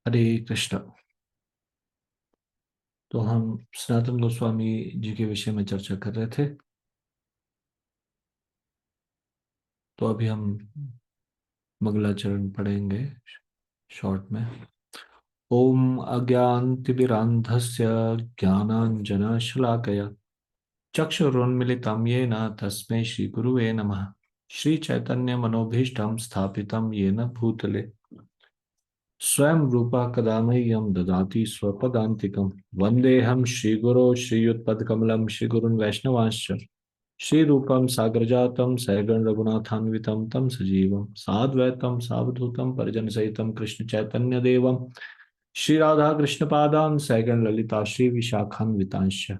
हरे कृष्ण। तो हम सनातन गोस्वामी जी के विषय में चर्चा कर रहे थे। तो अभी हम मंगलाचरण पढ़ेंगे शॉर्ट में। ओम अज्ञानतिमिरान्धस्य ज्ञानाञ्जनशलाकया चक्षुरुन्मिलितं येन तस्मै श्रीगुरुवे नमः। श्रीचैतन्यमनोभीष्टं स्थापितं येन भूतले स्वयं रूपा कदा मह्यं ददाति स्वपदान्तिकं। वन्देऽहं श्रीगुरो श्रीयुतपदकमलं श्रीगुरुन् वैष्णवांश्च श्रीरूपं साग्रजातं सहगण रघुनाथान्वितं तं सजीवं साद्वैतं सावधूतं परिजनसहितं कृष्ण चैतन्य देवं श्री राधा कृष्ण पादान सहगण ललिता श्री विशाखान्वितांश्च।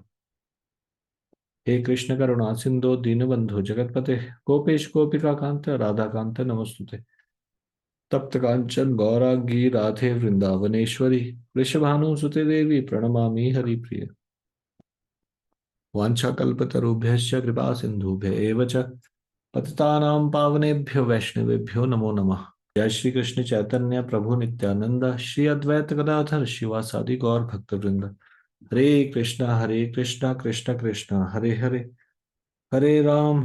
हे कृष्ण करुणा सिंधु दीनबंधु जगतपते गोपेश गोपिका कांत राधा कांत नमस्तुते। तप्त कांचन गौरांगी राधे वृंदावनेश्वरी वृषभानुसुते देवी प्रणमामि हरिप्रिय। वाञ्छाकल्पतरुभ्यश्च कृपा सिन्धुभ्य एव च पतितानां पावनेभ्यो वैष्णवेभ्यो नमो नमः। जय श्री कृष्ण चैतन्य प्रभु नित्यानंद श्री अद्वैत गदाधर शिवासादि गौर भक्तवृंद। हरे कृष्णा कृष्ण कृष्ण हरे हरे हरे राम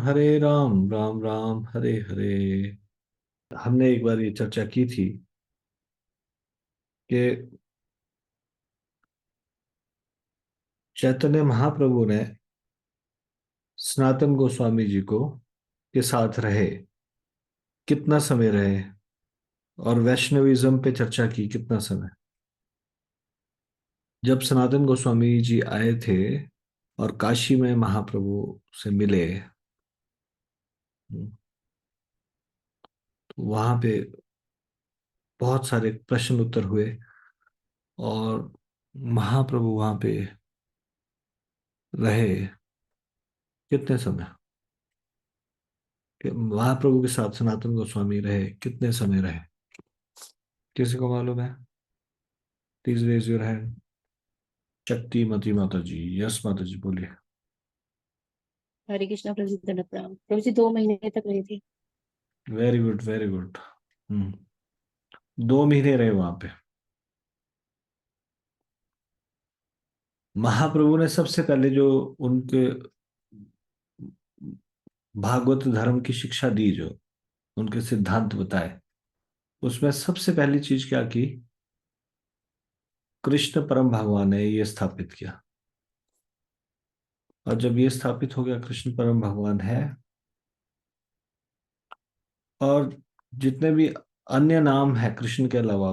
राम राम हरे हरे। हमने एक बार ये चर्चा की थी कि चैतन्य महाप्रभु ने सनातन गोस्वामी जी को के साथ रहे, कितना समय रहे, और वैष्णविज्म पे चर्चा की कितना समय। जब सनातन गोस्वामी जी आए थे और काशी में महाप्रभु से मिले, तो वहां पे बहुत सारे प्रश्न उत्तर हुए और महाप्रभु वहां पे रहे कितने समय, कि महाप्रभु के साथ सनातन गोस्वामी रहे कितने समय रहे, किसी को मालूम है? Please raise your hand. Shaktimati माता जी, यस माता जी बोलिए। हरे कृष्णा प्रभु जी, दंडवत प्रणाम प्रभु जी। 2 महीने तक रही थी। Very good very good. 2 महीने रहे वहां पे। महाप्रभु ने सबसे पहले जो उनके भागवत धर्म की शिक्षा दी, जो उनके सिद्धांत बताए, उसमें सबसे पहली चीज क्या की? कृष्ण परम भगवान ने ये स्थापित किया। और जब ये स्थापित हो गया कृष्ण परम भगवान है, और जितने भी अन्य नाम है कृष्ण के अलावा,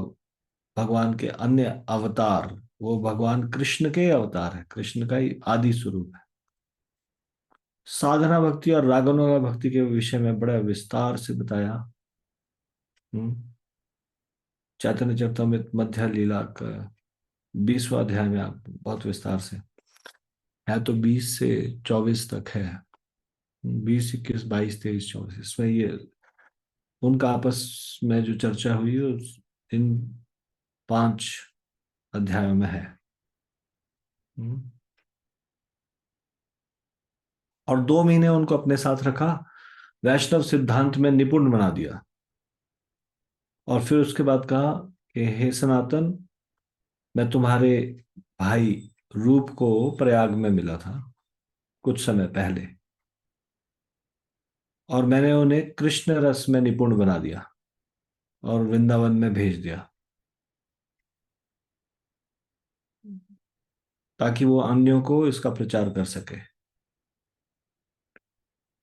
भगवान के अन्य अवतार, वो भगवान कृष्ण के अवतार है, कृष्ण का ही आदि स्वरूप है। साधना भक्ति और रागानुगा भक्ति के विषय में बड़ा विस्तार से बताया। हम्म, चैतन्य चरितमृत मध्य लीला का 20वां अध्याय में आप बहुत विस्तार से है, तो 20 से 24 तक है। 20, 21, 22, 23, 24 इसमें ये उनका आपस में जो चर्चा हुई इन 5 अध्यायों में है। हम्म, और 2 महीने उनको अपने साथ रखा, वैष्णव सिद्धांत में निपुण बना दिया। और फिर उसके बाद कहा कि हे सनातन, मैं तुम्हारे भाई रूप को प्रयाग में मिला था कुछ समय पहले, और मैंने उन्हें कृष्ण रस में निपुण बना दिया और वृंदावन में भेज दिया, ताकि वो अन्यों को इसका प्रचार कर सके।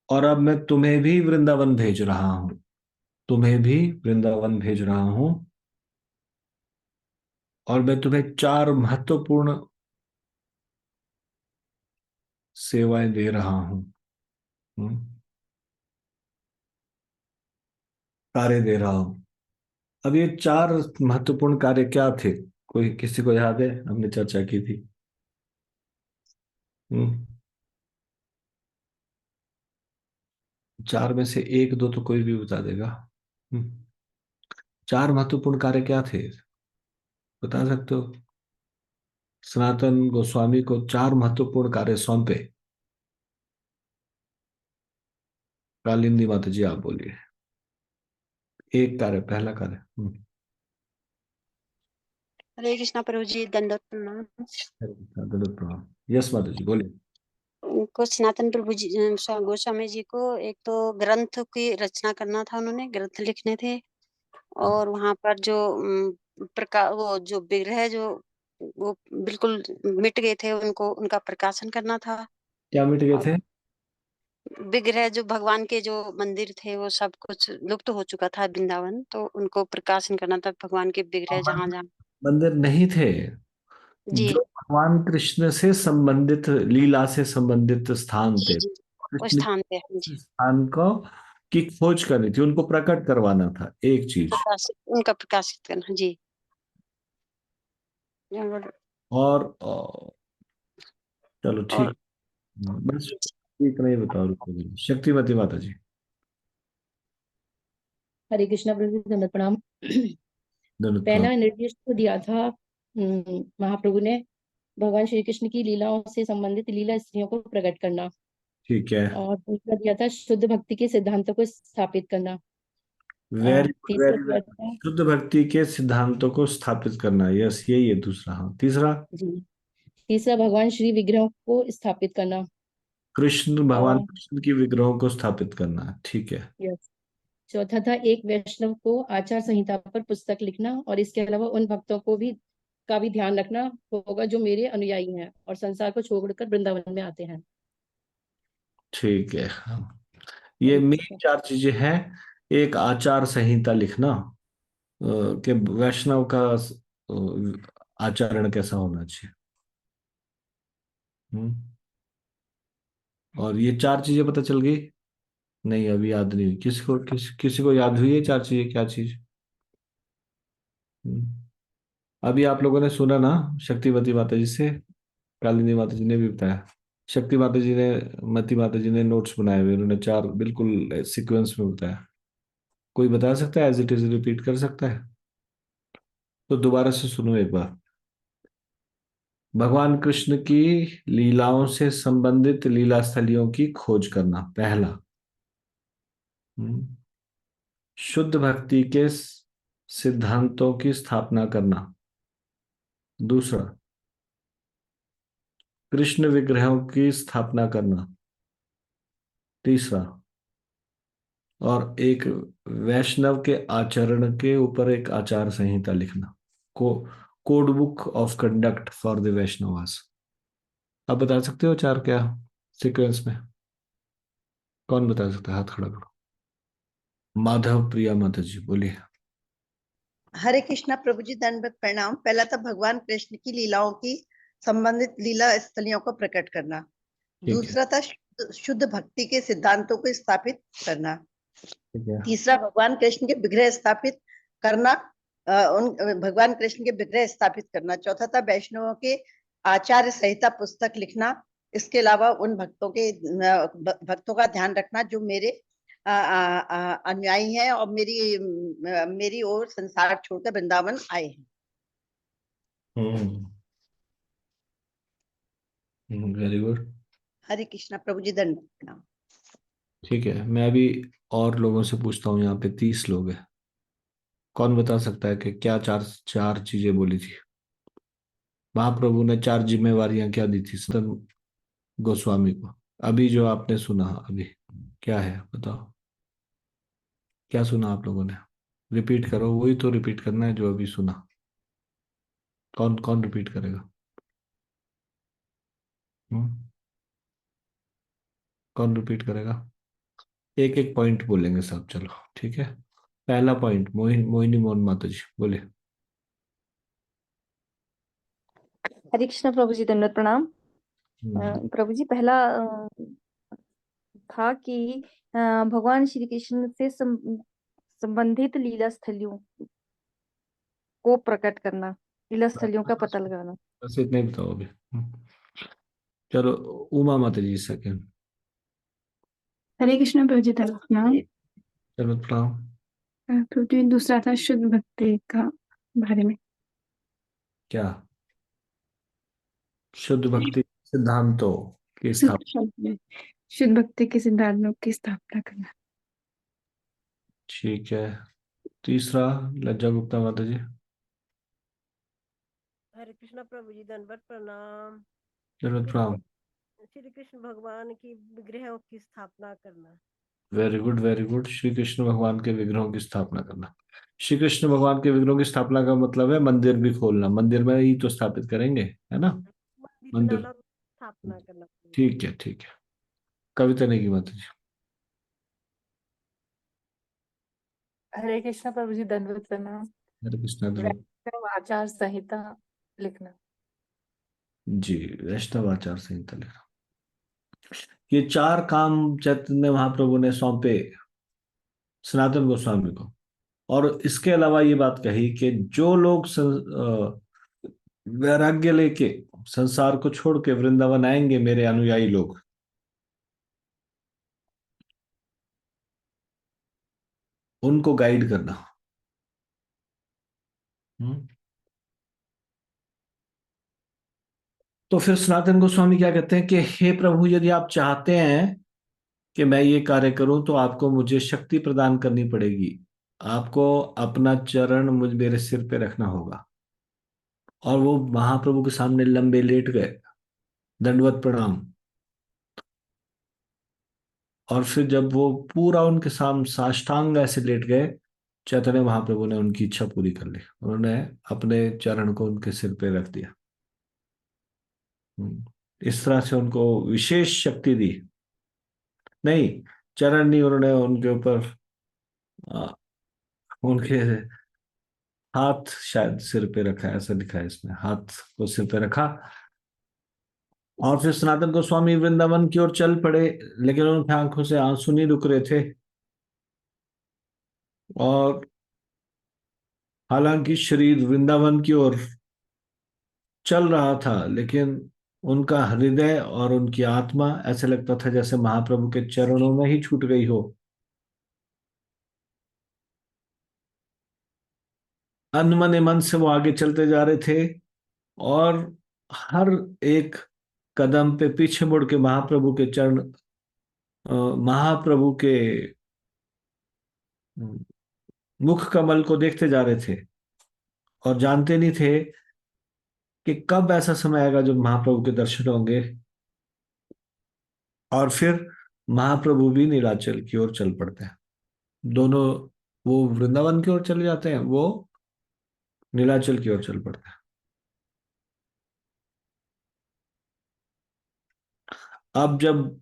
और अब मैं तुम्हें भी वृंदावन भेज रहा हूं, तुम्हें भी वृंदावन भेज रहा हूं, और मैं तुम्हें 4 महत्वपूर्ण सेवाएं दे रहा हूं। हम्म, कार्य दे रहा हूं। अब ये 4 महत्वपूर्ण कार्य क्या थे? कोई किसी को याद है? हमने चर्चा की थी। हम्म, 4 में से एक दो तो कोई भी बता देगा। हम्म, 4 महत्वपूर्ण कार्य क्या थे, बता सकते हो? सनातन गोस्वामी को 4 महत्वपूर्ण कार्य सौंपे। कालिंदी माता जी आप बोलिए। एक कार्य, पहला कार्य। हरे कृष्णा प्रभु जी, दंडवत प्रणाम। दंडवत प्रणाम। यस माता जी बोलिए। उनको सनातन प्रभु जी, गोस्वामी जी को एक तो ग्रंथ की रचना करना था, उन्होंने ग्रंथ लिखने थे। और वहां पर जो प्रकार, वो जो विग्रह जो वो बिल्कुल मिट गए थे, उनको उनका प्रकाशन करना था। क्या मिट गए और थे? विग्रह जो भगवान के जो मंदिर थे वो सब कुछ लुप्त हो चुका था वृंदावन, तो उनको प्रकाशन करना था, भगवान के विग्रह जहां जहां। मंदिर नहीं थे, जी जो भगवान कृष्ण से संबंधित, लीला से संबंधित स्थान जी थे, जी, वो कृष्ण स्थान पे, हाँ के जी, स्थान को की खोज करनी थी, उनको प्रकट करवाना था एक चीज। प्रकाशित, उनका प्रकाशित करना जी। और और चलो और ठीक, बस इतना ही बताओ। रुको, शक्तिवती माता जी। हरे कृष्णा प्रभु जी, दंडवत प्रणाम। दंडवत प्रणाम। पहला निर्देश तो दिया था महाप्रभु ने, भगवान श्री कृष्ण की लीलाओं से संबंधित लीला स्त्रियों को प्रकट करना। ठीक है। और दूसरा दिया था शुद्ध भक्ति के सिद्धांतों को स्थापित करना। वेरी गुड, तीसरा वेरी दिया वेरी। था शुद्ध भक्ति के सिद्धांतों को स्थापित करना, यस यही है दूसरा। हाँ, तीसरा जी, तीसरा भगवान श्री विग्रहों को स्थापित करना। कृष्ण, भगवान और कृष्ण की विग्रहों को स्थापित करना, ठीक है। यस, चौथा था एक वैष्णव को आचार संहिता पर पुस्तक लिखना, और इसके अलावा उन भक्तों को भी का भी ध्यान रखना होगा जो मेरे अनुयायी हैं और संसार को छोड़कर वृंदावन में आते हैं। ठीक है, हाँ। ये हरे मेन कृष्ण। चार चीजें हैं। एक आचार संहिता लिखना, कि वैष्णव का आचरण कैसा होना चाहिए। हम्म। और ये चार चीजें पता चल गई? नहीं, अभी याद नहीं हुई किसी को याद हुई है चार चीजें क्या चीज? हम्म। अभी आप लोगों ने सुना ना, शक्तिवती माता जी से, कालिंदी माता जी ने भी बताया। शक्ति माता जी ने, मती माता जी ने नोट्स बनाए हुए, उन्होंने चार बिल्कुल सीक्वेंस में बताया। कोई बता सकता है, एज इट इज रिपीट कर सकता है? तो दोबारा से सुनो एक बार। भगवान कृष्ण की लीलाओं से संबंधित लीला स्थलियों की खोज करना, पहला। हम्म। शुद्ध भक्ति के सिद्धांतों की स्थापना करना, दूसरा। कृष्ण विग्रहों की स्थापना करना, तीसरा। और एक वैष्णव के आचरण के ऊपर एक आचार संहिता लिखना, को code book of conduct for the Vaishnavas. आप बता सकते हो चार क्या सीक्वेंस में? कौन बता सकता है? हाथ खड़ा करो। माधव प्रिया माता जी बोलिए। हरे कृष्णा प्रभु जी, दंडवत प्रणाम। पहला था भगवान कृष्ण की लीलाओं की संबंधित लीला स्थलियों को प्रकट करना। ठीक है। दूसरा था शुद्ध भक्ति के सिद्धांतों को स्थापित करना। ठीक है। तीसरा भगवान कृष्ण के विग्रह स्थापित करना, उन भगवान कृष्ण के विग्रह स्थापित करना। चौथा था वैष्णवों के आचार्य संहिता पुस्तक लिखना। इसके अलावा उन भक्तों का ध्यान रखना जो मेरे अनुयायी हैं और मेरी ओर संसार छोड़कर वृंदावन आए हैं। Hmm. Very good. Hare Krishna प्रभु जी, दंडवत प्रणाम। ठीक है, मैं अभी और लोगों से पूछता हूँ, यहाँ पे 30 लोग हैं। कौन बता सकता है कि क्या चार चार चीजें बोली थी? महाप्रभु ने चार जिम्मेवारियां क्या दी थी सतन गोस्वामी को? अभी जो आपने सुना, अभी क्या है बताओ? क्या सुना आप लोगों ने? रिपीट करो, वही तो रिपीट करना है जो अभी सुना। कौन कौन रिपीट करेगा? हम्म? कौन रिपीट करेगा? एक एक पॉइंट बोलेंगे सब, चलो ठीक है। पहला पॉइंट, मोहिनी मोहन माता जी बोले। हरे कृष्ण प्रभु जी, दंडवत प्रणाम। हम्म। प्रभु जी, पहला था कि भगवान श्री कृष्ण से संबंधित लीला स्थलियों को प्रकट करना, लीला स्थलियों का पता लगाना। बस इतना ही बताओ अभी। चलो, उमा माता जी सेकंड। हरे कृष्ण प्रभु जी, प्रणाम। चलो बताओ। प्रभु जी, दूसरा था शुद्ध भक्ति का बारे में। क्या? शुद्ध भक्ति सिद्धांतों की स्थापना। शुद्ध भक्ति के सिद्धांतों की स्थापना करना। ठीक है। तीसरा, लज्जा गुप्ता माता जी। हरे कृष्णा प्रभु जी, दंडवत प्रणाम। जरूरत प्रणाम। श्री कृष्ण भगवान की विग्रहों की स्थापना करना। Very good, very good. Shri Krishna भगवान के विग्रहों की स्थापना करना। श्री कृष्ण भगवान के विग्रहों की स्थापना का मतलब है मंदिर भी खोलना, मंदिर में ही तो स्थापित करेंगे, है ना? मंदिर मंदिर। बनाना, स्थापना करना प्रभु जी। ठीक है, ठीक है। कविता नहीं की माता जी। हरे कृष्णा प्रभु जी, दंडवत प्रणाम। हरे कृष्णा ध्रुव। वैष्णव आचार संहिता लिखना। जी, वैष्णव आचार संहिता लिखना। ये 4 काम चैतन्य महाप्रभु ने सौंपे सनातन गोस्वामी को। और इसके अलावा ये बात कही कि जो लोग वैराग्य लेके संसार को छोड़ के वृंदावन आएंगे, मेरे अनुयायी लोग, उनको गाइड करना। हम्म। तो फिर सनातन गोस्वामी क्या कहते हैं कि हे प्रभु, यदि आप चाहते हैं कि मैं ये कार्य करूं तो आपको मुझे शक्ति प्रदान करनी पड़ेगी। आपको अपना चरण मुझ मेरे सिर पे रखना होगा। और वो महाप्रभु के सामने लंबे लेट गए, दंडवत प्रणाम। और फिर जब वो पूरा उनके सामने साष्टांग ऐसे लेट गए, चैतन्य महाप्रभु ने उनकी इच्छा पूरी कर ली। उन्होंने अपने चरण को उनके सिर पे रख दिया। इस तरह से उनको विशेष शक्ति दी। नहीं, चरण नहीं, उन्होंने उनके ऊपर आ, उनके हाथ शायद सिर पे रखा है, ऐसा लिखा है इसमें, हाथ को सिर पे रखा। और फिर सनातन गोस्वामी वृंदावन की ओर चल पड़े, लेकिन उनकी आंखों से आंसू नहीं रुक रहे थे। और हालांकि शरीर वृंदावन की ओर चल रहा था, लेकिन उनका हृदय और उनकी आत्मा ऐसे लगता था जैसे महाप्रभु के चरणों में ही छूट गई हो। अनमने मन से वो आगे चलते जा रहे थे। और हर एक कदम पे पीछे मुड़ के महाप्रभु के चरण, महाप्रभु के मुख कमल को देखते जा रहे थे। और जानते नहीं थे कि कब ऐसा समय आएगा जब महाप्रभु के दर्शन होंगे। और फिर महाप्रभु भी नीलाचल की ओर चल पड़ते हैं। दोनों, वो वृंदावन की ओर चले जाते हैं, वो नीलाचल की ओर चल पड़ते हैं। अब जब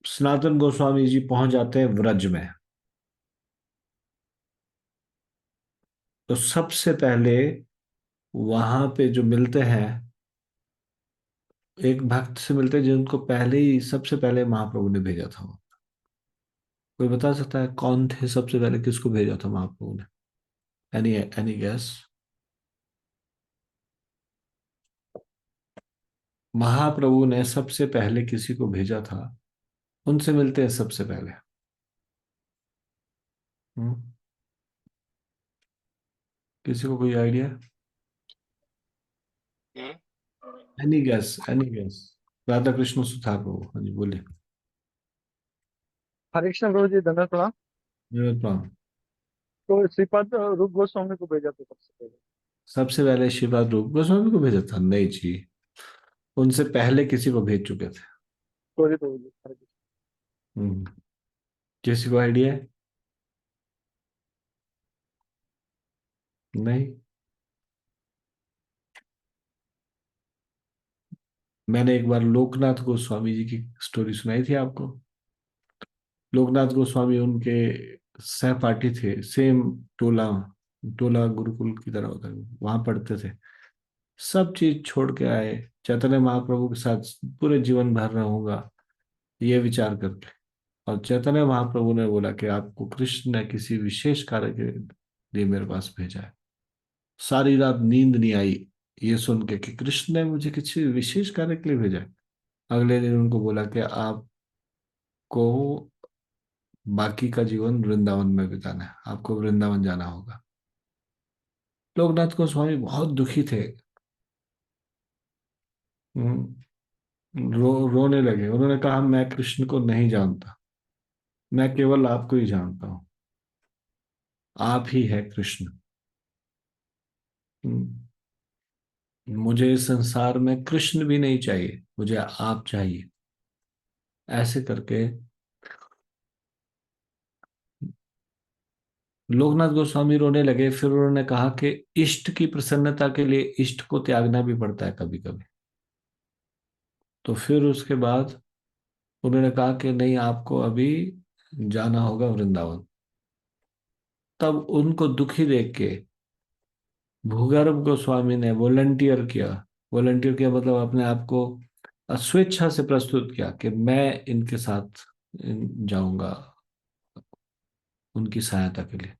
सनातन गोस्वामी जी पहुंच जाते हैं व्रज में, तो सबसे पहले वहां पे जो मिलते हैं, एक भक्त से मिलते हैं जिनको पहले ही, सबसे पहले महाप्रभु ने भेजा था। वो कोई बता सकता है कौन थे सबसे पहले, किसको भेजा था महाप्रभु ने? Any gas? महाप्रभु ने सबसे पहले किसी को भेजा था, उनसे मिलते हैं सबसे पहले। हम्म। किसी को कोई idea? Any gas, any gas? Radha Krishna सुधार प्रभु, हाँ जी बोलिए। हरे कृष्ण प्रभु जी, धन्यवाद प्रणाम। जरूरत प्रणाम। तो श्रीपाद रूप गोस्वामी को भेजा था सबसे पहले। सबसे पहले श्रीपाद रूप गोस्वामी को भेजा था? नहीं जी, उनसे पहले किसी को भेज चुके थे। सॉरी प्रभु जी, हरे कृष्ण। हम्म। किसी को आइडिया है? नहीं। मैंने एक बार लोकनाथ गोस्वामी जी की स्टोरी सुनाई थी आपको। लोकनाथ गोस्वामी उनके सहपाठी थे, सेम टोला, टोला गुरुकुल की तरह होता है, वहां पढ़ते थे। सब चीज छोड़ के आए, चैतन्य महाप्रभु के साथ पूरे जीवन भर रहूंगा, ये विचार करके। और चैतन्य महाप्रभु ने बोला कि आपको कृष्ण ने किसी विशेष कार्य के लिए मेरे पास भेजा है। सारी रात नींद नहीं आई ये सुन के कि कृष्ण ने मुझे किसी विशेष कार्य के लिए भेजा है। अगले दिन उनको बोला कि आपको बाकी का जीवन वृंदावन में बिताना है, आपको वृंदावन जाना होगा। लोकनाथ गोस्वामी बहुत दुखी थे। रोने लगे। उन्होंने कहा, मैं कृष्ण को नहीं जानता, मैं केवल आपको ही जानता हूं, आप ही है कृष्ण। हम्म। मुझे इस संसार में कृष्ण भी नहीं चाहिए, मुझे आप चाहिए। ऐसे करके लोकनाथ गोस्वामी रोने लगे। फिर उन्होंने कहा कि इष्ट की प्रसन्नता के लिए इष्ट को त्यागना भी पड़ता है कभी कभी। तो फिर उसके बाद उन्होंने कहा कि नहीं, आपको अभी जाना होगा वृंदावन। तब उनको दुखी देख के भूगर्भ गोस्वामी ने वॉलंटियर किया। वॉलंटियर किया मतलब अपने आप को स्वेच्छा से प्रस्तुत किया कि मैं इनके साथ जाऊंगा उनकी सहायता के लिए।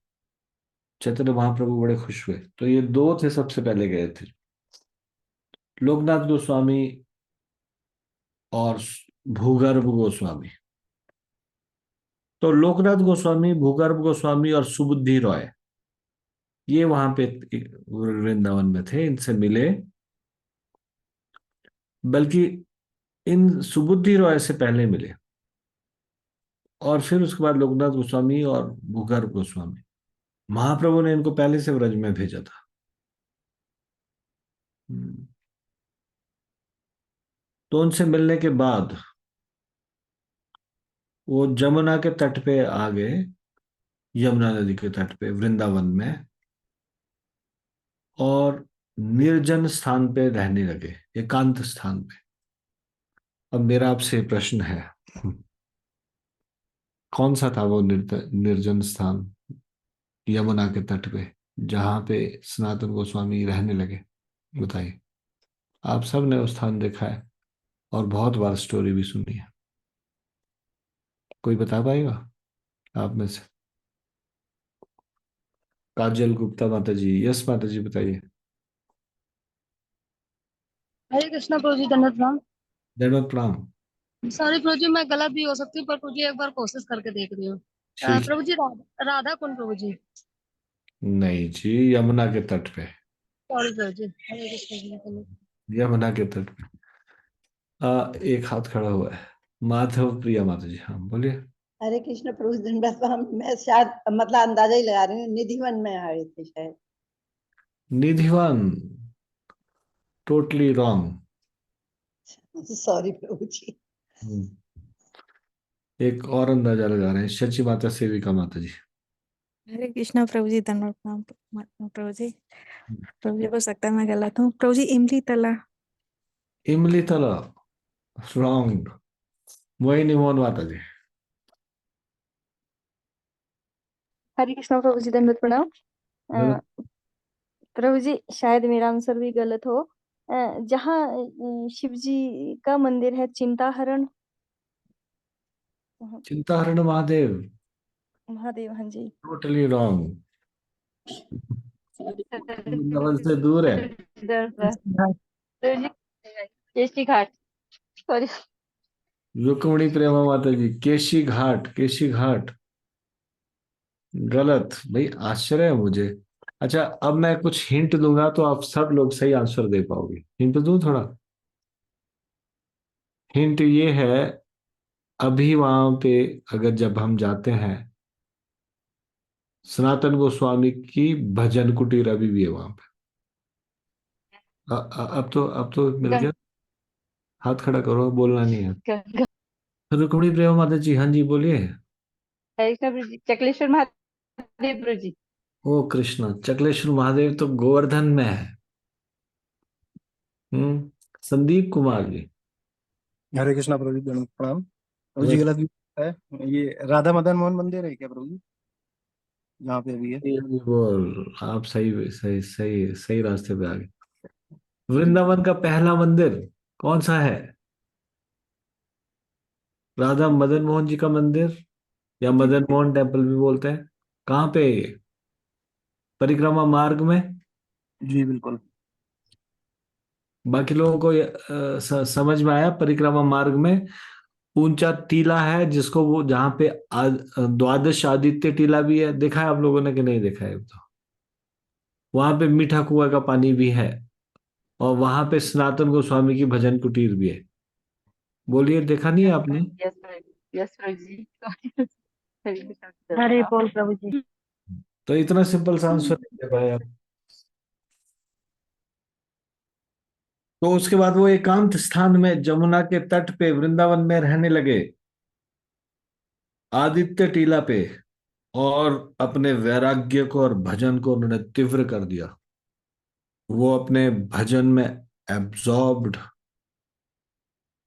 चैतन्य महाप्रभु बड़े खुश हुए। तो ये दो थे, सबसे पहले गए थे लोकनाथ गोस्वामी और भूगर्भ गोस्वामी। तो लोकनाथ गोस्वामी, भूगर्भ गोस्वामी और सुबुद्धि रॉय, ये वहां पे वृंदावन में थे, इनसे मिले। बल्कि इन सुबुद्धि रॉय से पहले मिले, और फिर उसके बाद लोकनाथ गोस्वामी और भूगर्भ गोस्वामी। महाप्रभु ने इनको पहले से व्रज में भेजा था। तो उनसे मिलने के बाद वो जमुना के तट पे आ गए, यमुना नदी के तट पे वृंदावन में, और निर्जन स्थान पे रहने लगे, एकांत स्थान पे। अब मेरा आपसे प्रश्न है, कौन सा था वो निर्जन स्थान यमुना के तट पे जहां पे सनातन गोस्वामी रहने लगे? बताइए। आप सब ने वो स्थान देखा है और बहुत बार स्टोरी भी सुनी है। कोई बता पाएगा आप में से? काजल गुप्ता माता जी, यस माता जी, बताइए। हरे कृष्णा प्रभु जी, धन्यवाद प्रणाम। दंडवत प्रणाम। सॉरी प्रभु जी, मैं गलत भी हो सकती हूँ, पर प्रभु जी एक बार कोशिश करके देख रही हूँ। ठीक। प्रभु जी राधा कौन प्रभु जी? नहीं जी, यमुना के तट पे। सॉरी प्रभु जी, हरे कृष्णा जी, धन्यवाद। यमुना के तट पे। एक हाथ खड़ा हुआ है, माधव प्रिया माता जी, हाँ बोलिए। हरे कृष्ण प्रभु धन्यवाद। मैं शायद मतलब अंदाजा ही लगा रही हूँ, निधिवन में आए थे शायद। Nidhivan, totally wrong. सॉरी प्रभु जी। एक और अंदाजा लगा रहे हैं, शची माता सेविका माता जी। हरे कृष्णा प्रभु जी, धन्यवाद प्रणाम प्रभु जी। प्रभु जी, हो सकता है मैं गलत हूँ। प्रभु जी, इमली तला। इमली तला, रॉन्ग। मोहिनी मोहन माता जी। हरे कृष्णा प्रभु जी, दंडवत प्रणाम। अ, प्रभु जी, शायद मेरा आंसर भी गलत हो। जहाँ शिव जी का मंदिर है, चिंताहरण। चिंताहरण महादेव, महादेव, हाँ जी। Totally wrong. वृंदावन से दूर है। केशी घाट, सॉरी। रुक्मणी प्रेमा माता जी, केशी घाट, केशी घाट, गलत भाई, आश्चर्य है मुझे। अच्छा, अब मैं कुछ हिंट दूंगा तो आप सब लोग सही आंसर दे पाओगे। हिंट दूं थोड़ा? हिंट ये है, अभी वहां पे अगर जब हम जाते हैं, सनातन गोस्वामी की भजन कुटीर अभी भी है वहां पे। अब तो मिल गया। हाथ खड़ा करो, बोलना नहीं है। रुक्मणी प्रेमा माता जी, हाँ जी बोलिए। चकलेश्वर महादेव प्रभु जी। ओ कृष्ण, चकलेश्वर महादेव तो गोवर्धन में है। संदीप कुमार जी। हरे कृष्णा प्रभु जी, धन्यवाद प्रणाम। प्रभु जी गलत भी है। ये राधा मदन मोहन मंदिर है क्या प्रभु जी, जहाँ पे अभी है? बोल, आप सही सही सही सही रास्ते पे आ गए। वृंदावन का पहला मंदिर कौन सा है? राधा मदन मोहन जी का मंदिर, या जी मदन मोहन टेम्पल भी बोलते हैं। कहाँ पे है ये? परिक्रमा मार्ग में। जी बिल्कुल। बाकी लोगों को समझ में आया? परिक्रमा मार्ग में ऊंचा टीला है, जिसको वो जहाँ पे द्वादश आदित्य टीला भी है, देखा है आप लोगों ने कि नहीं देखा है? तो वहां पे मीठा कुआं का पानी भी है, और वहां पे सनातन गोस्वामी की भजन कुटीर भी है। बोलिए, देखा नहीं है आपने? यस प्रभु जी। हरे बोल प्रभु जी। तो इतना सिंपल सा आंसर नहीं दे पाए आप। तो उसके बाद वो एकांत स्थान में जमुना के तट पे वृंदावन में रहने लगे, आदित्य टीला पे, और अपने वैराग्य को और भजन को उन्होंने तीव्र कर दिया। वो अपने भजन में एब्जॉर्ब्ड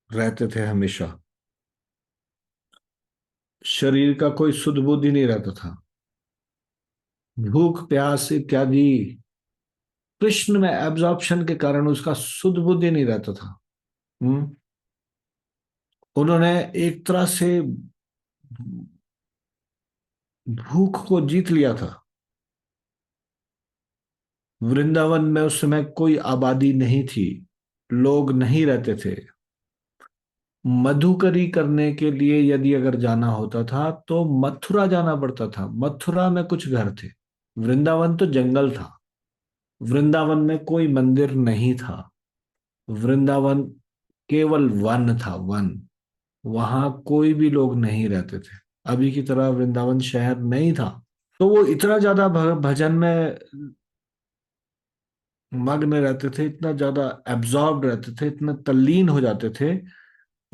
रहते थे हमेशा। शरीर का कोई सुध बुद्धि नहीं रहता था। भूख प्यास इत्यादि कृष्ण में एब्जॉर्प्शन के कारण उसका सुध बुद्धि नहीं रहता था। उन्होंने एक तरह से भूख को जीत लिया था। वृंदावन में उस समय कोई आबादी नहीं थी, लोग नहीं रहते थे। मधुकरी करने के लिए यदि अगर जाना होता था तो मथुरा जाना पड़ता था। मथुरा में कुछ घर थे। वृंदावन तो जंगल था। वृंदावन में कोई मंदिर नहीं था। वृंदावन केवल वन था, वन। वहां कोई भी लोग नहीं रहते थे। अभी की तरह वृंदावन शहर नहीं था। तो वो इतना ज्यादा भजन में मग्न रहते थे, इतना ज्यादा एब्जॉर्ब रहते थे, इतना तल्लीन हो जाते थे,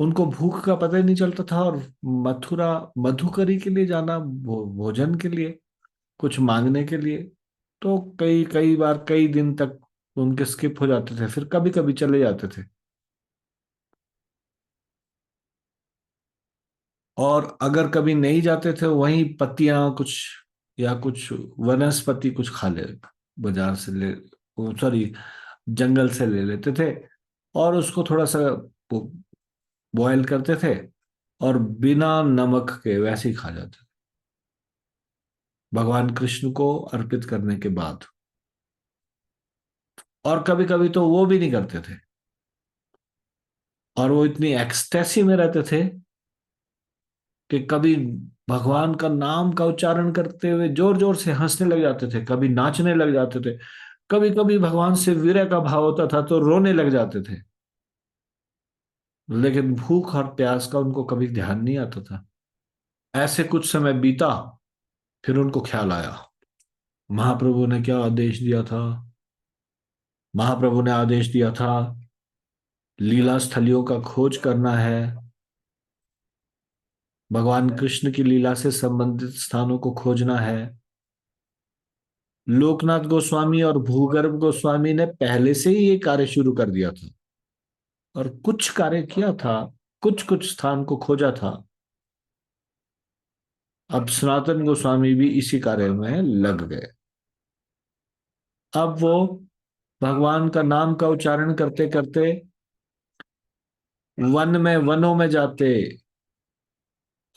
उनको भूख का पता ही नहीं चलता था। और मथुरा मधुकरी के लिए जाना, भोजन के लिए, कुछ मांगने के लिए, तो कई कई बार कई दिन तक उनके स्किप हो जाते थे, फिर कभी कभी चले जाते थे। और अगर कभी नहीं जाते थे, वहीं पत्तियां कुछ या कुछ वनस्पति कुछ खा ले, बाजार से ले, सॉरी, जंगल से ले लेते थे, और उसको थोड़ा सा बॉयल करते थे, और बिना नमक के वैसे ही खा जाते थे भगवान कृष्ण को अर्पित करने के बाद। और कभी कभी तो वो भी नहीं करते थे, और वो इतनी एक्सटेसी में रहते थे कि कभी भगवान का नाम का उच्चारण करते हुए जोर जोर से हंसने लग जाते थे, कभी नाचने लग जाते थे, कभी कभी भगवान से विरह का भाव होता था तो रोने लग जाते थे। लेकिन भूख और प्यास का उनको कभी ध्यान नहीं आता था। ऐसे कुछ समय बीता, फिर उनको ख्याल आया, महाप्रभु ने क्या आदेश दिया था। महाप्रभु ने आदेश दिया था लीला स्थलियों का खोज करना है, भगवान कृष्ण की लीला से संबंधित स्थानों को खोजना है। लोकनाथ गोस्वामी और भूगर्भ गोस्वामी ने पहले से ही ये कार्य शुरू कर दिया था, और कुछ कार्य किया था, कुछ कुछ स्थान को खोजा था। अब सनातन गोस्वामी भी इसी कार्य में लग गए। अब वो भगवान का नाम का उच्चारण करते करते वनों में जाते,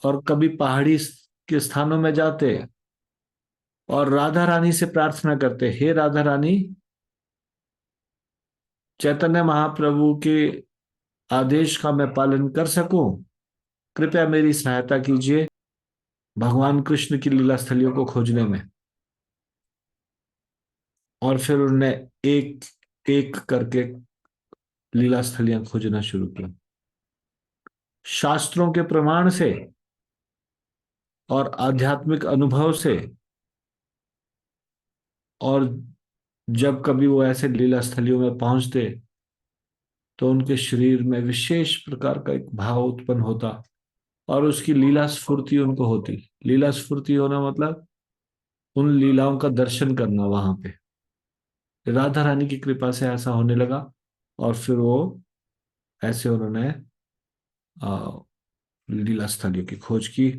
और कभी पहाड़ी के स्थानों में जाते, और राधा रानी से प्रार्थना करते, हे राधा रानी, चैतन्य महाप्रभु के आदेश का मैं पालन कर सकूं, कृपया मेरी सहायता कीजिए भगवान कृष्ण की लीला स्थलियों को खोजने में। और फिर उन्होंने एक एक करके लीला स्थलियां खोजना शुरू किया, शास्त्रों के प्रमाण से और आध्यात्मिक अनुभव से। और जब कभी वो ऐसे लीला स्थलियों में पहुंचते तो उनके शरीर में विशेष प्रकार का एक भाव उत्पन्न होता, और उसकी लीला स्फूर्ति उनको होती। लीला स्फूर्ति होना मतलब उन लीलाओं का दर्शन करना वहां पे। राधा रानी की कृपा से ऐसा होने लगा, और फिर वो ऐसे उन्होंने लीला स्थलियों की खोज की।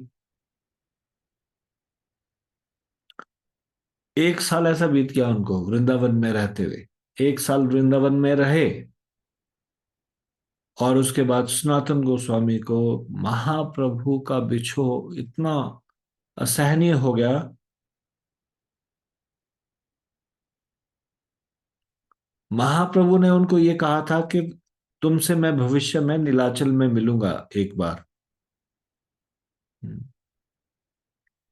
एक साल ऐसा बीत गया उनको वृंदावन में रहते हुए। एक साल वृंदावन में रहे, और उसके बाद सनातन गोस्वामी को महाप्रभु का बिछोह इतना असहनीय हो गया। महाप्रभु ने उनको ये कहा था कि तुमसे मैं भविष्य में नीलाचल में मिलूंगा एक बार।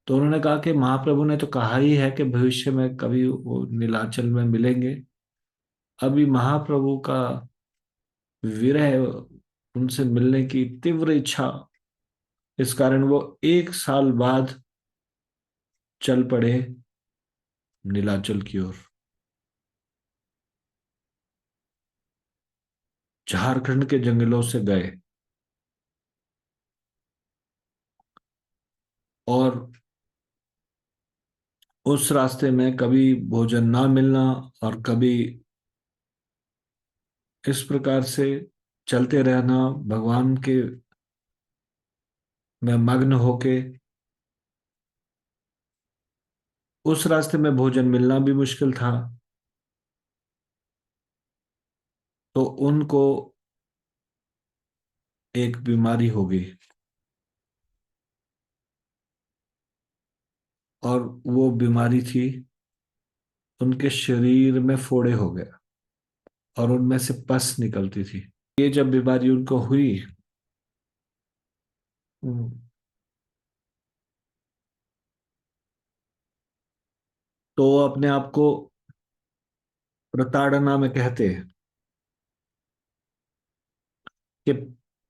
तो उन्होंने कहा कि महाप्रभु ने तो कहा ही है कि भविष्य में कभी वो नीलाचल में मिलेंगे। अभी महाप्रभु का विरह, उनसे मिलने की तीव्र इच्छा, इस कारण वो एक साल बाद चल पड़े नीलाचल की ओर। झारखंड के जंगलों से गए और उस रास्ते में कभी भोजन ना मिलना और कभी इस प्रकार से चलते रहना, भगवान के में मग्न होके, उस रास्ते में भोजन मिलना भी मुश्किल था। तो उनको एक बीमारी हो गई और वो बीमारी थी, उनके शरीर में फोड़े हो गए और उनमें से पस निकलती थी। ये जब बीमारी उनको हुई, हम्म, तो वो अपने आप को प्रताड़ना में कहते कि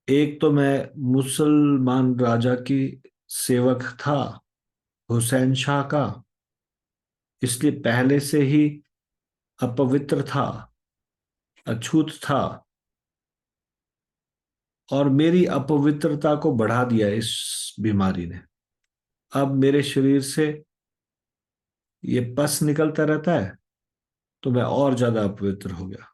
एक तो मैं मुसलमान राजा की सेवक था, हुसैन शाह का, इसलिए पहले से ही अपवित्र था, अछूत था, और मेरी अपवित्रता को बढ़ा दिया इस बीमारी ने। अब मेरे शरीर से ये पस निकलता रहता है तो मैं और ज्यादा अपवित्र हो गया।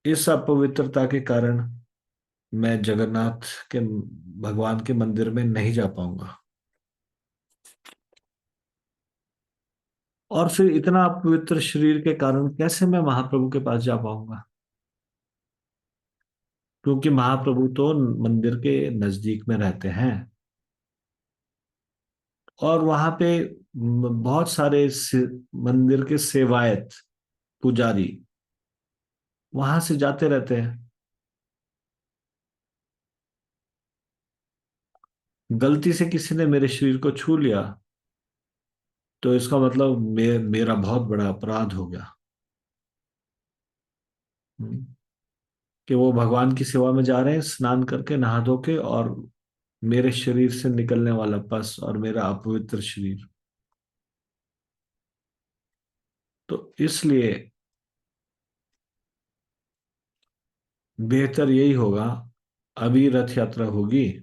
इस अपवित्रता के कारण मैं जगन्नाथ के भगवान के मंदिर में नहीं जा पाऊंगा। और फिर इतना अपवित्र शरीर के कारण कैसे मैं महाप्रभु के पास जा पाऊंगा, क्योंकि महाप्रभु तो मंदिर के नजदीक में रहते हैं और वहां पे बहुत सारे मंदिर के सेवायत, पुजारी वहां से जाते रहते हैं। गलती से किसी ने मेरे शरीर को छू लिया तो इसका मतलब मेरा बहुत बड़ा अपराध हो गया। हम्म, कि वो भगवान की सेवा में जा रहे हैं स्नान करके, नहा धो के, और मेरे शरीर से निकलने वाला पस और मेरा अपवित्र शरीर। तो इसलिए बेहतर यही होगा, अभी रथ यात्रा होगी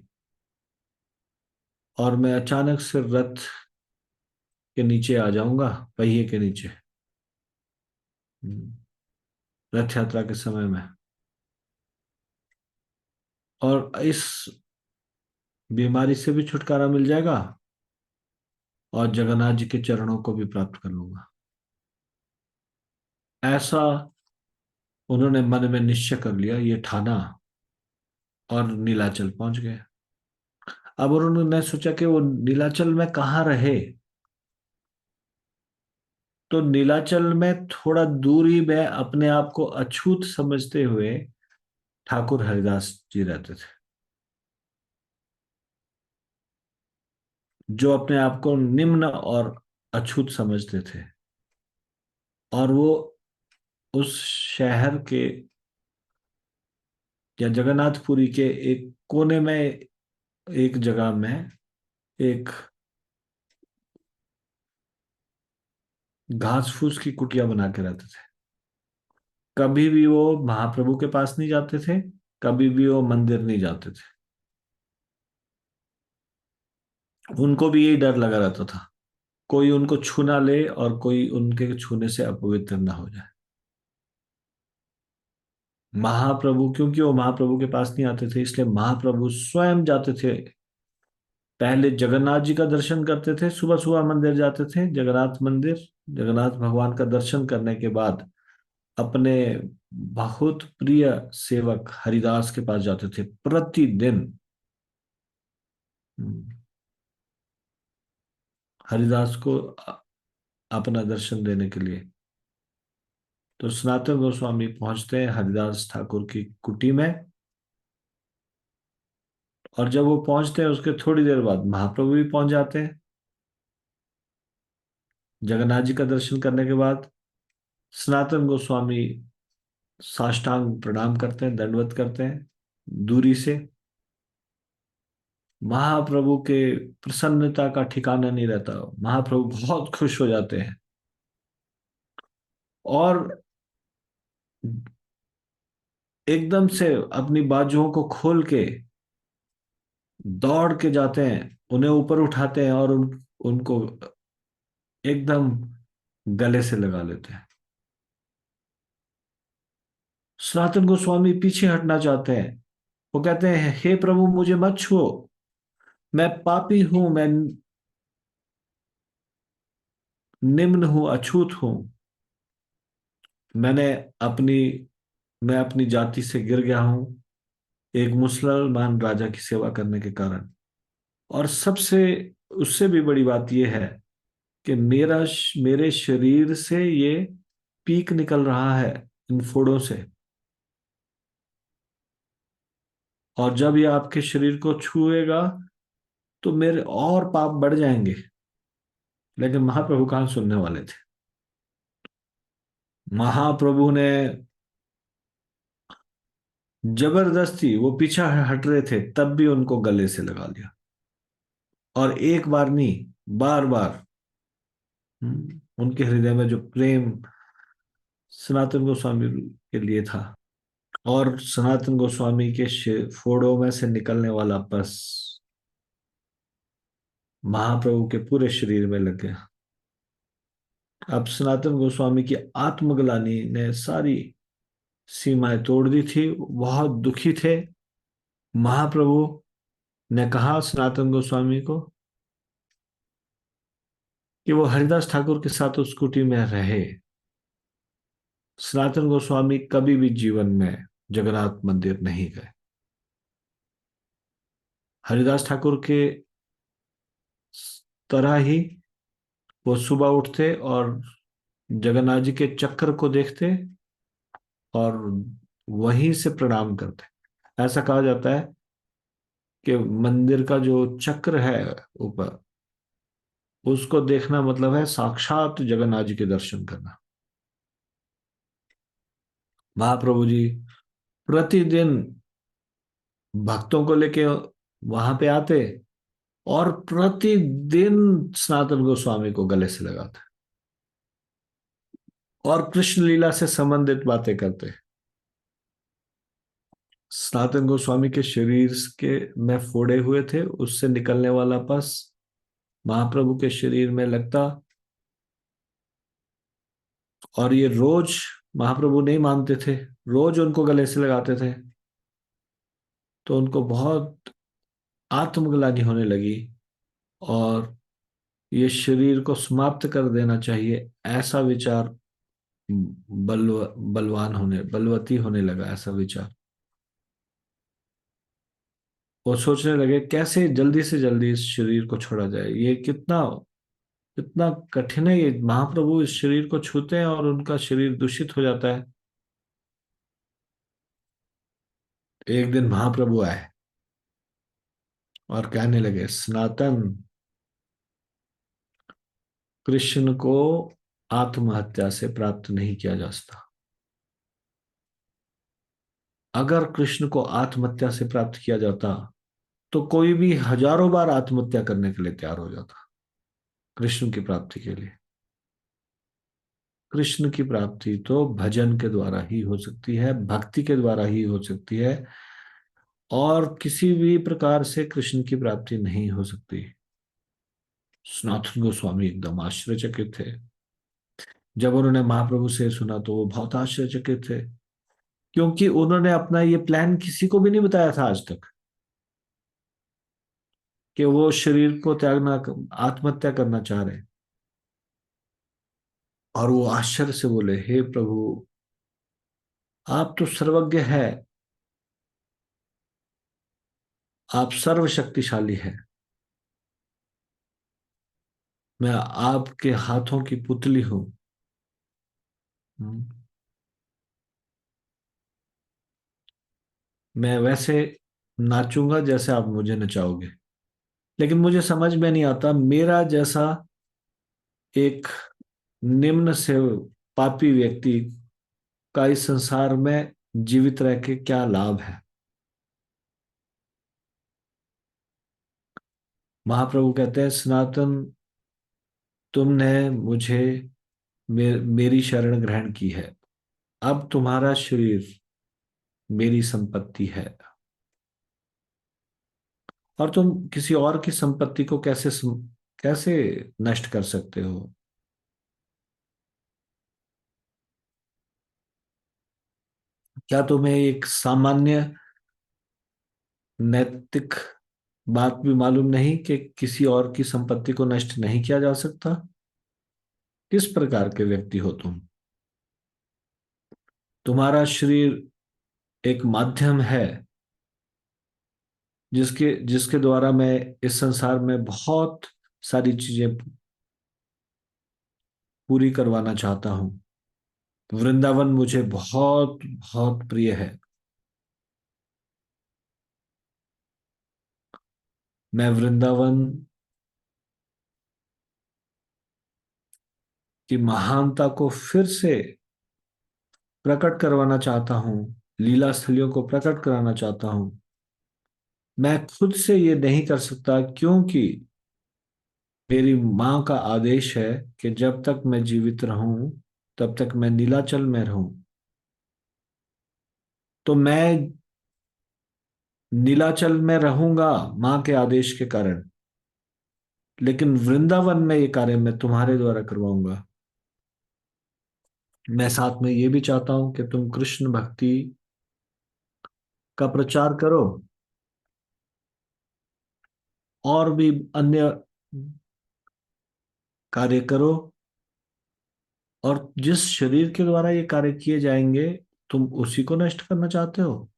और मैं अचानक से रथ के नीचे आ जाऊंगा, पहिए के नीचे, रथ यात्रा के समय में, और इस बीमारी से भी छुटकारा मिल जाएगा और जगन्नाथ जी के चरणों को भी प्राप्त कर लूंगा। ऐसा उन्होंने मन में निश्चय कर लिया, ये ठाना, और नीलाचल पहुंच गए। अब उन्होंने सोचा कि वो नीलाचल में कहाँ रहे, तो नीलाचल में थोड़ा दूरी में अपने आप को अछूत समझते हुए ठाकुर हरिदास जी रहते थे, जो अपने आप को निम्न और अछूत समझते थे। और वो उस शहर के या जगन्नाथपुरी के एक कोने में, एक जगह में, एक घास फूस की कुटिया बना के रहते थे। कभी भी वो महाप्रभु के पास नहीं जाते थे, कभी भी वो मंदिर नहीं जाते थे। उनको भी यही डर लगा रहता था, कोई उनको छू ना ले और कोई उनके छूने से अपवित्र ना हो जाए। महाप्रभु, क्योंकि वो महाप्रभु के पास नहीं आते थे, इसलिए महाप्रभु स्वयं जाते थे। पहले जगन्नाथ जी का दर्शन करते थे, सुबह सुबह मंदिर जाते थे, जगन्नाथ मंदिर, जगन्नाथ भगवान का दर्शन करने के बाद अपने बहुत प्रिय सेवक हरिदास के पास जाते थे प्रतिदिन। हरिदास को अपना दर्शन देने के लिए। तो सनातन गोस्वामी पहुंचते हैं हरिदास ठाकुर की कुटी में, और जब वो पहुंचते हैं उसके थोड़ी देर बाद महाप्रभु भी पहुंच जाते हैं। जगन्नाथ जी का दर्शन करने के बाद सनातन गोस्वामी साष्टांग प्रणाम करते हैं, दंडवत करते हैं दूरी से। महाप्रभु के प्रसन्नता का ठिकाना नहीं रहता, महाप्रभु बहुत खुश हो जाते हैं और एकदम से अपनी बाजुओं को खोल के दौड़ के जाते हैं, उन्हें ऊपर उठाते हैं और उनको एकदम गले से लगा लेते हैं। सनातन गोस्वामी पीछे हटना चाहते हैं। वो कहते हैं, हे प्रभु मुझे मत छुओ, मैं पापी हूं, मैं निम्न हूं, अछूत हूं। मैंने अपनी मैं अपनी जाति से गिर गया हूं एक मुसलमान राजा की सेवा करने के कारण। और सबसे उससे भी बड़ी बात यह है कि मेरे शरीर से ये पीक निकल रहा है इन फोड़ों से, और जब ये आपके शरीर को छुएगा तो मेरे और पाप बढ़ जाएंगे। लेकिन महाप्रभु कहाँ सुनने वाले थे। महाप्रभु ने जबरदस्ती, वो पीछा हट रहे थे तब भी उनको गले से लगा लिया, और एक बार नहीं, बार बार। उनके हृदय में जो प्रेम सनातन गोस्वामी के लिए था, और सनातन गोस्वामी के फोड़ों में से निकलने वाला पस महाप्रभु के पूरे शरीर में लग गया। अब सनातन गोस्वामी की आत्मग्लानि ने सारी सीमाएं तोड़ दी थी, बहुत दुखी थे। महाप्रभु ने कहा सनातन गोस्वामी को कि वो हरिदास ठाकुर के साथ उस कुटी में रहे। सनातन गोस्वामी कभी भी जीवन में जगन्नाथ मंदिर नहीं गए। हरिदास ठाकुर के तरह ही वो सुबह उठते और जगन्नाथ जी के चक्र को देखते और वहीं से प्रणाम करते। ऐसा कहा जाता है कि मंदिर का जो चक्र है ऊपर, उसको देखना मतलब है साक्षात जगन्नाथ जी के दर्शन करना। महाप्रभु जी प्रतिदिन भक्तों को लेके वहां पे आते और प्रतिदिन सनातन गोस्वामी को गले से लगाते और कृष्ण लीला से संबंधित बातें करते। सनातन गोस्वामी के शरीर के में फोड़े हुए थे, उससे निकलने वाला पस महाप्रभु के शरीर में लगता, और ये रोज महाप्रभु नहीं मानते थे, रोज उनको गले से लगाते थे। तो उनको बहुत आत्मग्लानि होने लगी और ये शरीर को समाप्त कर देना चाहिए, ऐसा विचार बलवती होने लगा, ऐसा विचार। वो सोचने लगे कैसे जल्दी से जल्दी इस शरीर को छोड़ा जाए, ये कितना कितना कठिन है। ये महाप्रभु इस शरीर को छूते हैं और उनका शरीर दूषित हो जाता है। एक दिन महाप्रभु आए और कहने लगे, सनातन, कृष्ण को आत्महत्या से प्राप्त नहीं किया जा सकता। अगर कृष्ण को आत्महत्या से प्राप्त किया जाता तो कोई भी हजारों बार आत्महत्या करने के लिए तैयार हो जाता कृष्ण की प्राप्ति के लिए। कृष्ण की प्राप्ति तो भजन के द्वारा ही हो सकती है, भक्ति के द्वारा ही हो सकती है, और किसी भी प्रकार से कृष्ण की प्राप्ति नहीं हो सकती। सनातन गोस्वामी एकदम आश्चर्यचकित थे। जब उन्होंने महाप्रभु से सुना तो वो बहुत आश्चर्यचकित थे, क्योंकि उन्होंने अपना ये प्लान किसी को भी नहीं बताया था आज तक कि वो शरीर को त्यागना, आत्महत्या करना चाह रहे। और वो आश्चर्य से बोले, हे प्रभु, आप तो सर्वज्ञ है, आप सर्वशक्तिशाली है, मैं आपके हाथों की पुतली हूं। मैं वैसे नाचूंगा जैसे आप मुझे नचाओगे, लेकिन मुझे समझ में नहीं आता मेरा जैसा एक निम्न से पापी व्यक्ति का इस संसार में जीवित रह के क्या लाभ है। महाप्रभु कहते हैं, सनातन, तुमने मुझे मेरी शरण ग्रहण की है, अब तुम्हारा शरीर मेरी संपत्ति है, और तुम किसी और की संपत्ति को कैसे नष्ट कर सकते हो? क्या तुम्हें एक सामान्य नैतिक बात भी मालूम नहीं कि किसी और की संपत्ति को नष्ट नहीं किया जा सकता? किस प्रकार के व्यक्ति हो तुम? तुम्हारा शरीर एक माध्यम है जिसके जिसके द्वारा मैं इस संसार में बहुत सारी चीजें पूरी करवाना चाहता हूं। वृंदावन मुझे बहुत बहुत प्रिय है। मैं वृंदावन की महानता को फिर से प्रकट करवाना चाहता हूँ, लीला स्थलियों को प्रकट कराना चाहता हूँ। मैं खुद से ये नहीं कर सकता, क्योंकि मेरी माँ का आदेश है कि जब तक मैं जीवित रहूं तब तक मैं नीलाचल में रहूं। तो मैं नीलाचल में रहूंगा माँ के आदेश के कारण, लेकिन वृंदावन में ये कार्य मैं तुम्हारे द्वारा करवाऊंगा। मैं साथ में ये भी चाहता हूं कि तुम कृष्ण भक्ति का प्रचार करो, और भी अन्य कार्य करो, और जिस शरीर के द्वारा ये कार्य किए जाएंगे तुम उसी को नष्ट करना चाहते हो।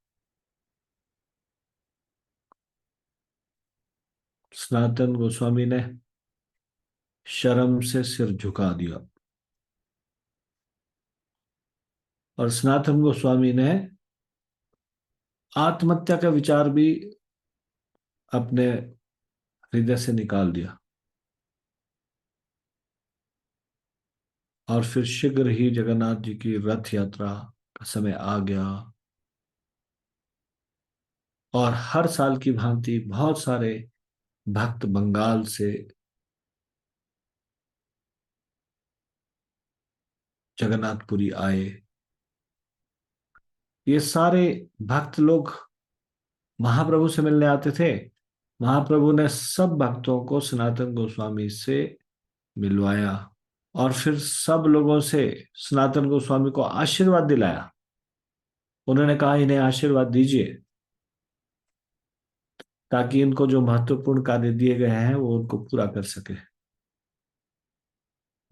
सनातन गोस्वामी ने शर्म से सिर झुका दिया, और सनातन गोस्वामी ने आत्महत्या का विचार भी अपने हृदय से निकाल दिया। और फिर शीघ्र ही जगन्नाथ जी की रथ यात्रा का समय आ गया, और हर साल की भांति बहुत सारे भक्त बंगाल से जगन्नाथपुरी आए। ये सारे भक्त लोग महाप्रभु से मिलने आते थे। महाप्रभु ने सब भक्तों को सनातन गोस्वामी से मिलवाया, और फिर सब लोगों से सनातन गोस्वामी को आशीर्वाद दिलाया। उन्होंने कहा इन्हें आशीर्वाद दीजिए, ताकि इनको जो महत्वपूर्ण कार्य दिए गए हैं वो उनको पूरा कर सके।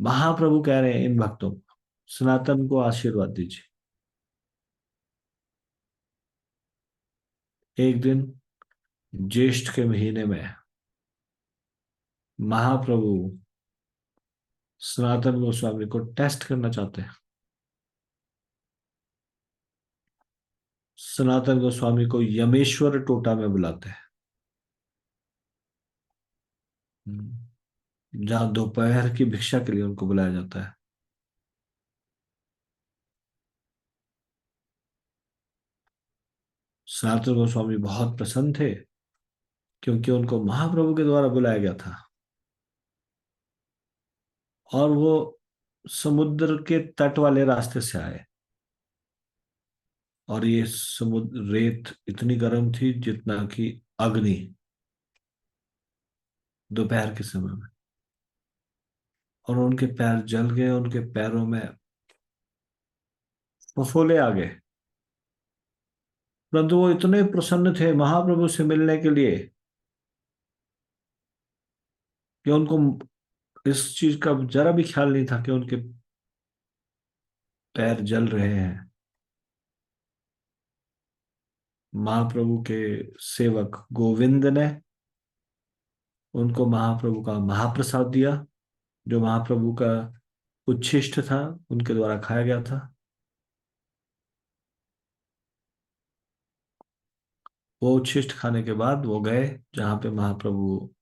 महाप्रभु कह रहे हैं इन भक्तों को, सनातन को आशीर्वाद दीजिए। एक दिन ज्येष्ठ के महीने में महाप्रभु सनातन गोस्वामी को टेस्ट करना चाहते हैं। सनातन गोस्वामी को यमेश्वर टोटा में बुलाते हैं, जहां दोपहर की भिक्षा के लिए उनको बुलाया जाता है। सनातन गोस्वामी बहुत प्रसन्न थे, क्योंकि उनको महाप्रभु के द्वारा बुलाया गया था, और वो समुद्र के तट वाले रास्ते से आए। और ये समुद्र रेत इतनी गर्म थी जितना कि अग्नि, दोपहर के समय में। और उनके पैर जल गए, उनके पैरों में फफोले आ गए। परंतु वो इतने प्रसन्न थे महाप्रभु से मिलने के लिए कि उनको इस चीज का जरा भी ख्याल नहीं था कि उनके पैर जल रहे हैं। महाप्रभु के सेवक गोविंद ने उनको महाप्रभु का महाप्रसाद दिया, जो महाप्रभु का उच्छिष्ट था, उनके द्वारा खाया गया था। वो उच्छिष्ट खाने के बाद वो गए जहां पे महाप्रभु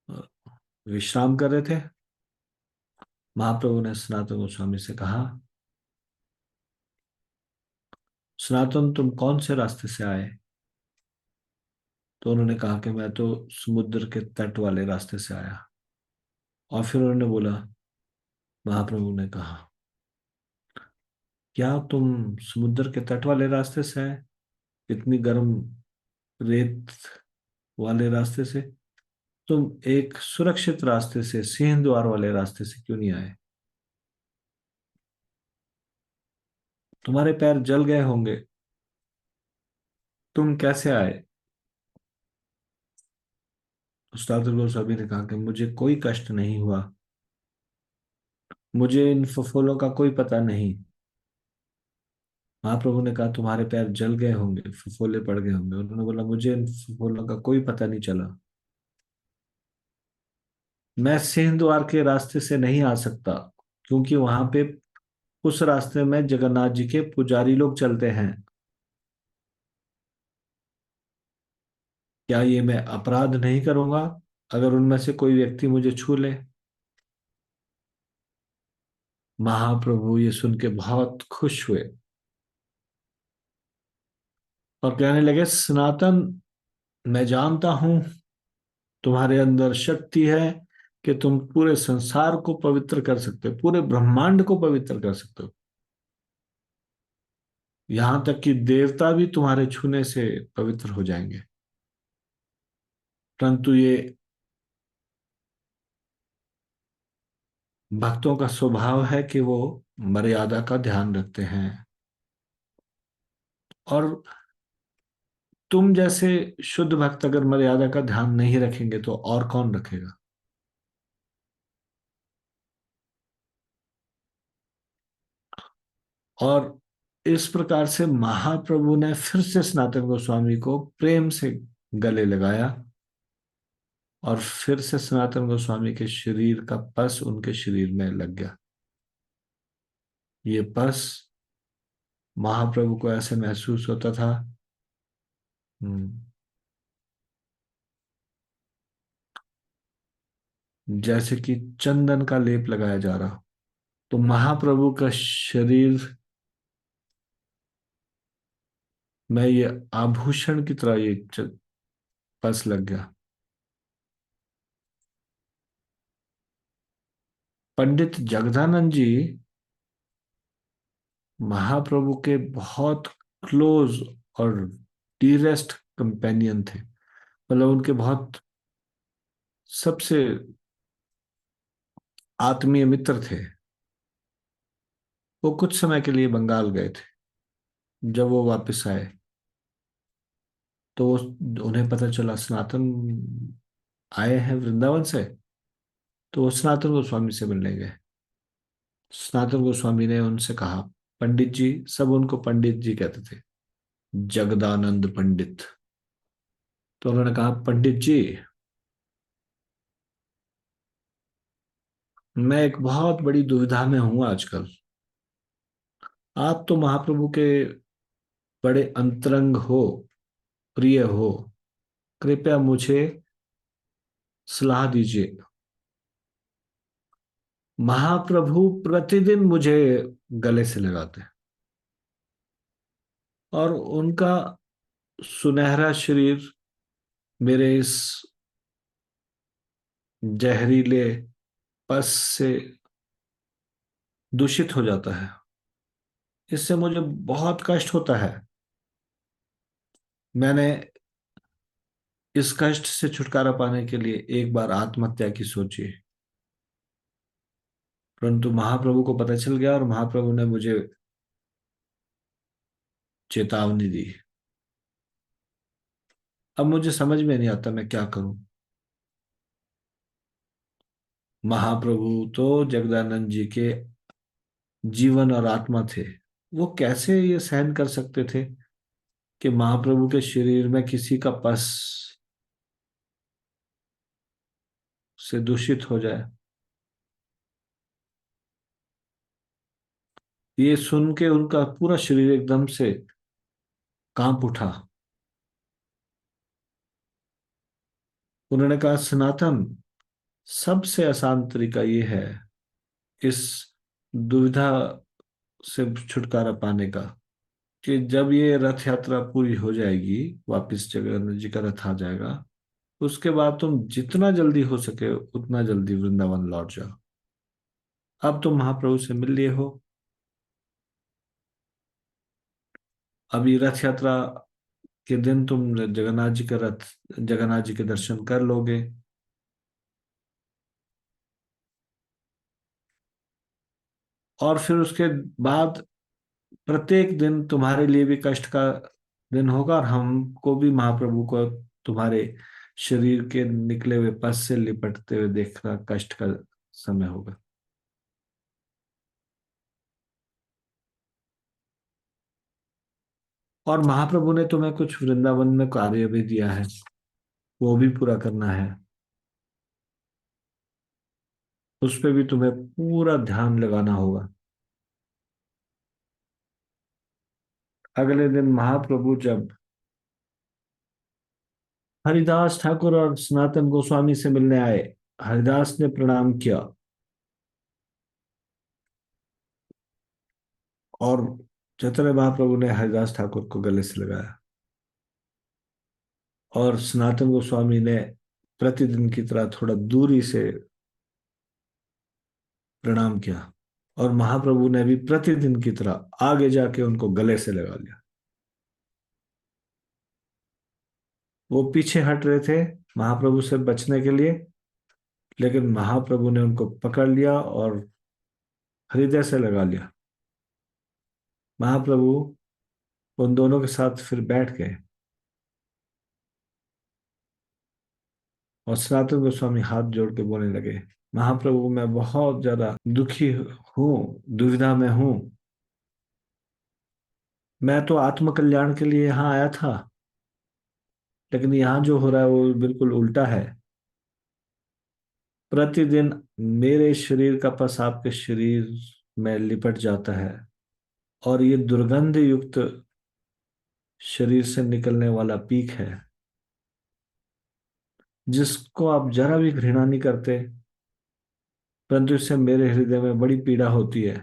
अ, विश्राम कर रहे थे। महाप्रभु ने सनातन गोस्वामी से कहा, सनातन तुम कौन से रास्ते से आए? तो उन्होंने कहा कि मैं तो समुद्र के तट वाले रास्ते से आया। और फिर उन्होंने बोला, महाप्रभु ने कहा क्या तुम समुद्र के तट वाले रास्ते से आए, इतनी गर्म रेत वाले रास्ते से? तुम एक सुरक्षित रास्ते से, सिंह द्वार वाले रास्ते से क्यों नहीं आए? तुम्हारे पैर जल गए होंगे, तुम कैसे आए? उस्ताद गोस्वामी ने कहा कि मुझे कोई कष्ट नहीं हुआ, मुझे इन फफोलों का कोई पता नहीं। महाप्रभु ने कहा तुम्हारे पैर जल गए होंगे, फफोले पड़ गए होंगे। उन्होंने बोला मुझे इन फफोलों का कोई पता नहीं चला, मैं सिंह द्वार के रास्ते से नहीं आ सकता, क्योंकि वहां पे उस रास्ते में जगन्नाथ जी के पुजारी लोग चलते हैं। क्या ये मैं अपराध नहीं करूंगा अगर उनमें से कोई व्यक्ति मुझे छू ले? महाप्रभु ये सुन के बहुत खुश हुए और कहने लगे, सनातन, मैं जानता हूं तुम्हारे अंदर शक्ति है कि तुम पूरे संसार को पवित्र कर सकते हो, पूरे ब्रह्मांड को पवित्र कर सकते हो। यहां तक कि देवता भी तुम्हारे छूने से पवित्र हो जाएंगे। परंतु ये भक्तों का स्वभाव है कि वो मर्यादा का ध्यान रखते हैं, और तुम जैसे शुद्ध भक्त अगर मर्यादा का ध्यान नहीं रखेंगे तो और कौन रखेगा? और इस प्रकार से महाप्रभु ने फिर से सनातन गोस्वामी को प्रेम से गले लगाया, और फिर से सनातन गोस्वामी के शरीर का पस उनके शरीर में लग गया। ये पस महाप्रभु को ऐसे महसूस होता था जैसे कि चंदन का लेप लगाया जा रहा हो। तो महाप्रभु का शरीर में ये आभूषण की तरह ये पस लग गया। पंडित जगदानंद जी महाप्रभु के बहुत क्लोज और डीरेस्ट कंपेनियन थे, मतलब उनके बहुत सबसे आत्मीय मित्र थे। वो कुछ समय के लिए बंगाल गए थे। जब वो वापस आए तो उन्हें पता चला सनातन आए हैं वृंदावन से, तो वो सनातन गोस्वामी से मिलने गए। सनातन गोस्वामी ने उनसे कहा, पंडित जी, सब उनको पंडित जी कहते थे, जगदानंद पंडित। तो उन्होंने कहा, पंडित जी, मैं एक बहुत बड़ी दुविधा में हूं आजकल। आप तो महाप्रभु के बड़े अंतरंग हो, प्रिय हो, कृपया मुझे सलाह दीजिए। महाप्रभु प्रतिदिन मुझे गले से लगाते हैं, और उनका सुनहरा शरीर मेरे इस जहरीले पस से दूषित हो जाता है। इससे मुझे बहुत कष्ट होता है। मैंने इस कष्ट से छुटकारा पाने के लिए एक बार आत्महत्या की सोची, परंतु महाप्रभु को पता चल गया और महाप्रभु ने मुझे चेतावनी दी। अब मुझे समझ में नहीं आता मैं क्या करूं। महाप्रभु तो जगदानंद जी के जीवन और आत्मा थे। वो कैसे ये सहन कर सकते थे कि महाप्रभु के शरीर में किसी का पस से दूषित हो जाए? ये सुन के उनका पूरा शरीर एकदम से कांप उठा। उन्होंने कहा, सनातन, सबसे आसान तरीका ये है इस दुविधा से छुटकारा पाने का, कि जब ये रथ यात्रा पूरी हो जाएगी, वापिस जगन्नाथ जी का रथ आ जाएगा, उसके बाद तुम जितना जल्दी हो सके उतना जल्दी वृंदावन लौट जाओ। अब तुम महाप्रभु से मिल लिए हो, अभी रथ यात्रा के दिन तुम जगन्नाथ जी के दर्शन कर लोगे। और फिर उसके बाद प्रत्येक दिन तुम्हारे लिए भी कष्ट का दिन होगा, और हमको भी महाप्रभु को तुम्हारे शरीर के निकले हुए पस से लिपटते हुए देखना कष्ट का समय होगा। और महाप्रभु ने तुम्हें कुछ वृंदावन में कार्य भी दिया है, वो भी पूरा करना है। उस पे भी तुम्हें पूरा ध्यान लगाना होगा। अगले दिन महाप्रभु जब हरिदास ठाकुर और सनातन गोस्वामी से मिलने आए, हरिदास ने प्रणाम किया और चैतन्य महाप्रभु ने हरिदास ठाकुर को गले से लगाया, और सनातन गोस्वामी ने प्रतिदिन की तरह थोड़ा दूरी से प्रणाम किया, और महाप्रभु ने भी प्रतिदिन की तरह आगे जाके उनको गले से लगा लिया। वो पीछे हट रहे थे महाप्रभु से बचने के लिए, लेकिन महाप्रभु ने उनको पकड़ लिया और हृदय से लगा लिया। महाप्रभु उन दोनों के साथ फिर बैठ गए, और सनातन गोस्वामी हाथ जोड़ के बोलने लगे, महाप्रभु मैं बहुत ज्यादा दुखी हूँ, दुविधा में हूँ। मैं तो आत्मकल्याण के लिए यहाँ आया था, लेकिन यहाँ जो हो रहा है वो बिल्कुल उल्टा है। प्रतिदिन मेरे शरीर का पस आपके शरीर में लिपट जाता है, और ये दुर्गंध युक्त शरीर से निकलने वाला पीक है, जिसको आप जरा भी घृणा नहीं करते, परंतु इससे मेरे हृदय में बड़ी पीड़ा होती है,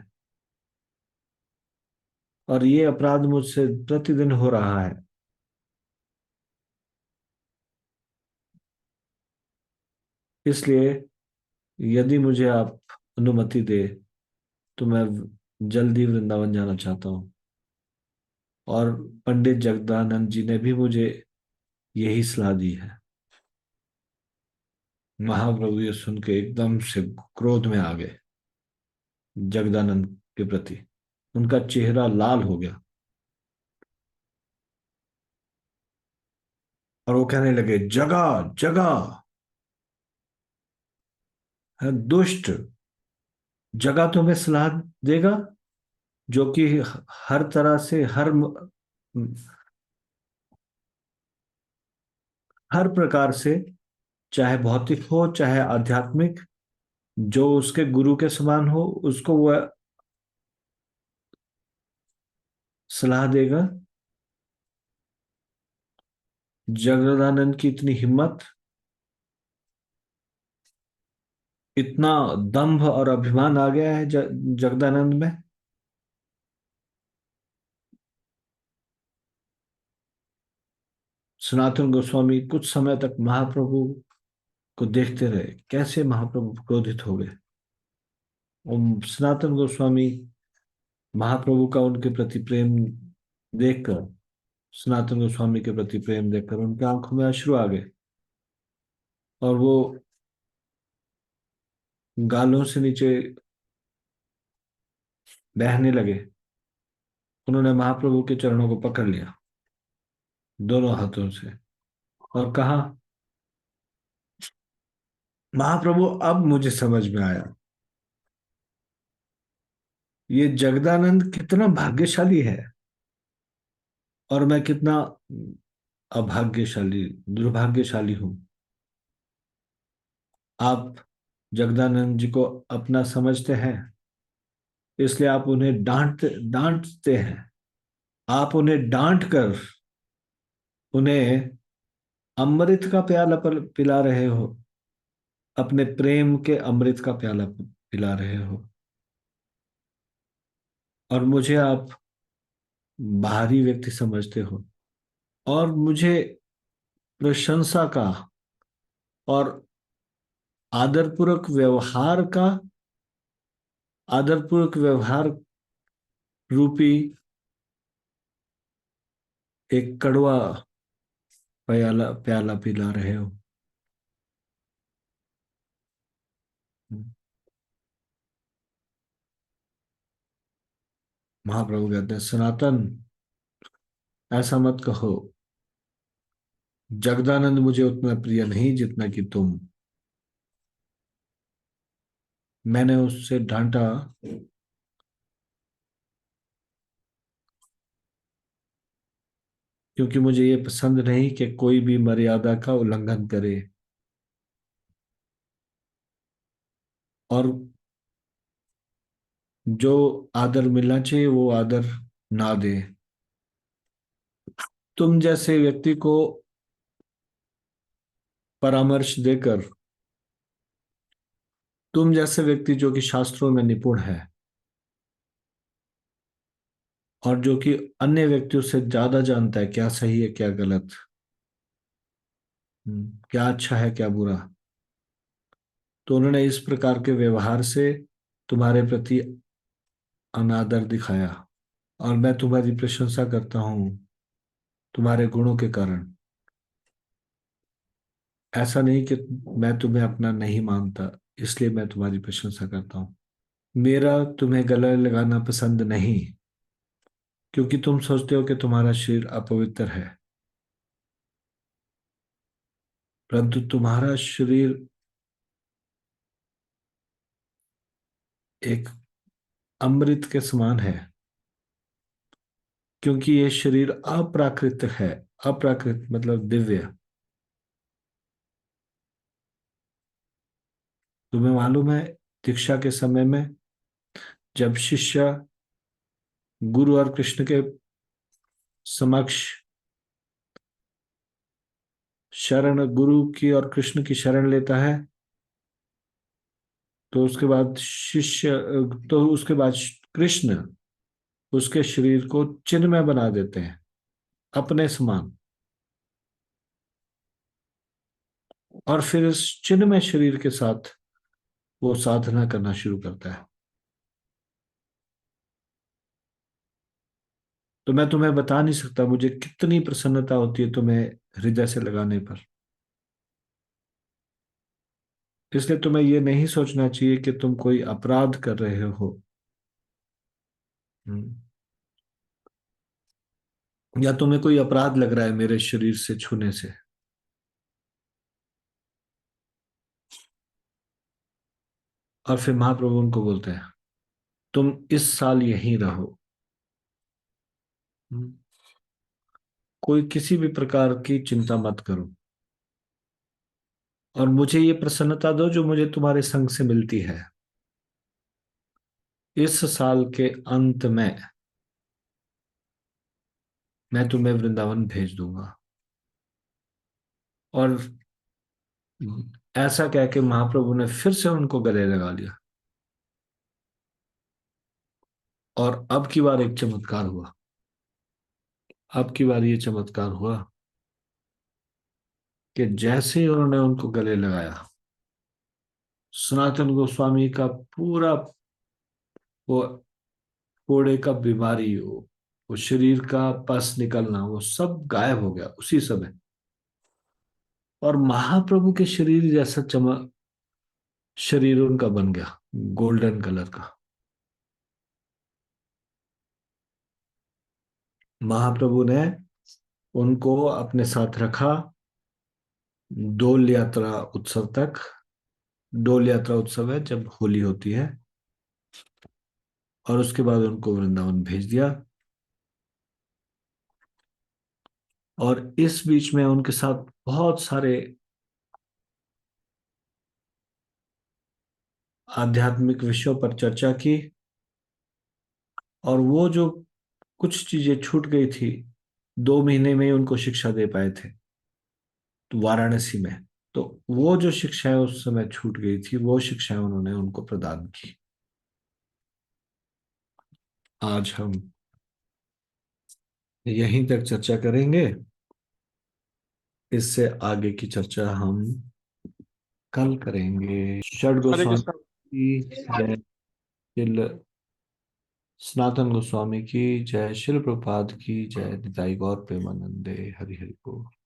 और ये अपराध मुझसे प्रतिदिन हो रहा है। इसलिए यदि मुझे आप अनुमति दे तो मैं जल्दी वृंदावन जाना चाहता हूँ। और पंडित जगदानंद जी ने भी मुझे यही सलाह दी है। महाप्रभु ये सुन के एकदम से क्रोध में आ गए जगदानंद के प्रति। उनका चेहरा लाल हो गया और वो कहने लगे, जगा जगा है दुष्ट, जगा तुम्हें सलाह देगा जो कि हर तरह से हर प्रकार से, चाहे भौतिक हो चाहे आध्यात्मिक, जो उसके गुरु के समान हो उसको वह सलाह देगा। जगदानंद की इतनी हिम्मत, इतना दंभ और अभिमान आ गया है जगदानंद में। सनातन गोस्वामी कुछ समय तक महाप्रभु को देखते रहे, कैसे महाप्रभु क्रोधित हो गए। सनातन गोस्वामी महाप्रभु का उनके प्रति प्रेम देखकर, सनातन गोस्वामी के प्रति प्रेम देखकर उनके आंखों में अश्रु आ गए, और वो गालों से नीचे बहने लगे। उन्होंने महाप्रभु के चरणों को पकड़ लिया दोनों हाथों से और कहा, महाप्रभु अब मुझे समझ में आया, ये जगदानंद कितना भाग्यशाली है और मैं कितना अभाग्यशाली, दुर्भाग्यशाली हूं। आप जगदानंद जी को अपना समझते हैं, इसलिए आप उन्हें डांटते हैं। आप उन्हें डांट कर उन्हें अमृत का प्याला पिला रहे हो, अपने प्रेम के अमृत का प्याला पिला रहे हो, और मुझे आप बाहरी व्यक्ति समझते हो, और मुझे प्रशंसा का और आदरपूर्वक व्यवहार रूपी एक कड़वा प्याला प्याला पिला रहे हो। महाप्रभु कहते हैं, सनातन ऐसा मत कहो, जगदानंद मुझे उतना प्रिय नहीं जितना कि तुम। मैंने उससे डांटा क्योंकि मुझे ये पसंद नहीं कि कोई भी मर्यादा का उल्लंघन करे और जो आदर मिलना चाहिए वो आदर ना दे। तुम जैसे व्यक्ति को परामर्श देकर, तुम जैसे व्यक्ति जो कि शास्त्रों में निपुण है और जो कि अन्य व्यक्तियों से ज्यादा जानता है क्या सही है क्या गलत, क्या अच्छा है क्या बुरा, तो उन्होंने इस प्रकार के व्यवहार से तुम्हारे प्रति अनादर दिखाया। और मैं तुम्हारी प्रशंसा करता हूं तुम्हारे गुणों के कारण। ऐसा नहीं कि मैं तुम्हें अपना नहीं मानता इसलिए मैं तुम्हारी प्रशंसा करता हूं। मेरा तुम्हें गले लगाना पसंद नहीं क्योंकि तुम सोचते हो कि तुम्हारा शरीर अपवित्र है, परंतु तुम्हारा शरीर एक अमृत के समान है क्योंकि ये शरीर अप्राकृत है। अप्राकृत मतलब दिव्य। तुम्हें मालूम है, दीक्षा के समय में जब शिष्य गुरु और कृष्ण के समक्ष शरण, गुरु की और कृष्ण की शरण लेता है, तो उसके बाद शिष्य, तो उसके बाद कृष्ण उसके शरीर को चिन्हमय बना देते हैं अपने समान, और फिर इस चिन्हमय शरीर के साथ वो साधना करना शुरू करता है। तो मैं तुम्हें बता नहीं सकता मुझे कितनी प्रसन्नता होती है तुम्हें हृदय से लगाने पर। इसलिए तुम्हें ये नहीं सोचना चाहिए कि तुम कोई अपराध कर रहे हो, या तुम्हें कोई अपराध लग रहा है मेरे शरीर से छूने से। और फिर महाप्रभु उनको बोलते हैं, तुम इस साल यहीं रहो, कोई किसी भी प्रकार की चिंता मत करो, और मुझे ये प्रसन्नता दो जो मुझे तुम्हारे संग से मिलती है। इस साल के अंत में मैं तुम्हें वृंदावन भेज दूंगा। और ऐसा कह के महाप्रभु ने फिर से उनको गले लगा लिया। और अब की बार एक चमत्कार हुआ। अब की बार ये चमत्कार हुआ कि जैसे ही उन्होंने उनको गले लगाया, सनातन गोस्वामी का पूरा वो कोड़े का बीमारी, वो शरीर का पस निकलना, वो सब गायब हो गया उसी समय। और महाप्रभु के शरीर जैसा चमक शरीर उनका बन गया, गोल्डन कलर का। महाप्रभु ने उनको अपने साथ रखा डोल यात्रा उत्सव तक। डोल यात्रा उत्सव है जब होली होती है, और उसके बाद उनको वृंदावन भेज दिया। और इस बीच में उनके साथ बहुत सारे आध्यात्मिक विषयों पर चर्चा की, और वो जो कुछ चीजें छूट गई थी 2 महीने में ही उनको शिक्षा दे पाए थे तो वाराणसी में। तो वो जो शिक्षाएं उस समय छूट गई थी वो शिक्षाएं उन्होंने उनको प्रदान की। आज हम यहीं तक चर्चा करेंगे। इससे आगे की चर्चा हम कल करेंगे। षड हरे गोस्वामी कृष्ण। की जय। श्रील सनातन गोस्वामी की जय, शिल प्रपाद की जय, निताई गौर प्रेमानंदे, हरि हरि बोल।